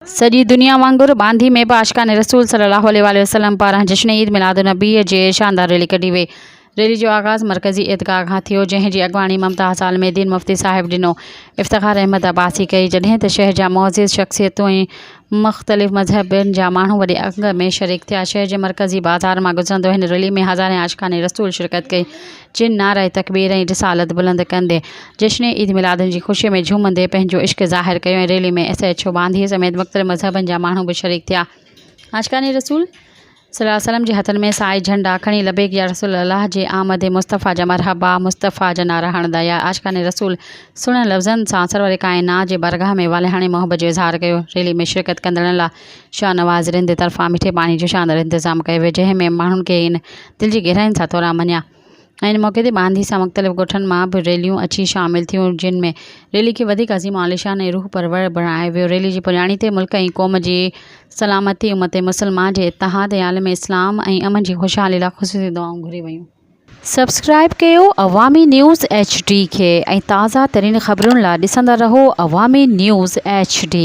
सॼी दुनिया वांगुरु बांदी में बि आशिकाने रसूल सल्लल्लाहु अलैहि वसल्लम पारां जश्न ईद मिलादुन्नबी जे शानदार रैली कढी वई। रैली जो आगाज़ मरकज़ी ईदगाह खां थियो, जंहिंजी अॻवानी मुमताज़ आलमेदीन मुफ़्ती साहिब ॾिनो। इफ़्तिख़ार अहमद अब्बासी कई, जॾहिं त शहर जा मुअज़्ज़िज़ शख़्सियतूं ऐं मुख़्तलिफ़ मज़हबनि जा माण्हू वॾे अंग में शरीक थिया। शहर जे मरकज़ी बाज़ार मां गुज़रंदड़ हिन रैली में हज़ारें आशिकाने रसूल शिरकत कई, जिन नारे तकबीर ऐं रिसालत बुलंद कंदे जश्न ईद मिलादुन जी ख़ुशीअ में झूमंदे पंहिंजो इश्क ज़ाहिर कयो। ऐं रैली में SHO बांदी समेत मुख़्तलिफ़ मज़हबनि जा माण्हू बि शरीक थिया। आशिकाने रसूल सल्लल्लाहु अलैहि वसल्लम जे हथनि में साई झंडा खणी लबैक या रसूल अल्लाह जे आमद मुस्तफ़ा जा मरहबा मुस्तफ़ा जा नारा हणंदा या आशिकाने रसूल सुहिणे लफ़्ज़नि सां सरवर काइनात जे बारगाह में वालिहाणे मोहब्बत जो इज़हार कयो। रैली में शिरकत कंदड़नि लाइ शाहनवाज़ रिंद तरफ़ां मिठे पाणी जो शानदार इंतज़ाम कयो वियो, जंहिं में माण्हुनि खे इन दिलि जी गहराइनि सां तौरु मञिया। ऐं इन मौक़े ते बांदी सां मुख़्तलिफ़ ॻोठनि मां बि रैलियूं अची शामिल थियूं, जिन में रैली खे वधीक अज़ीम आलिशान ऐं रूह परवर बणायो वियो। रैली जी पुॼाणी ते मुल्क ऐं क़ौम जी सलामती, उम्मत मुस्लिमा जे इत्तिहाद ऐं आलम इस्लाम ऐं अमन जी ख़ुशहाली लाइ ख़ुसूसी दुआऊं घुरी वयूं। सब्सक्राइब कयो अवामी न्यूज़ HD खे ऐं ताज़ा तरीन ख़बरुनि लाइ ॾिसंदा रहो अवामी न्यूज़ HD।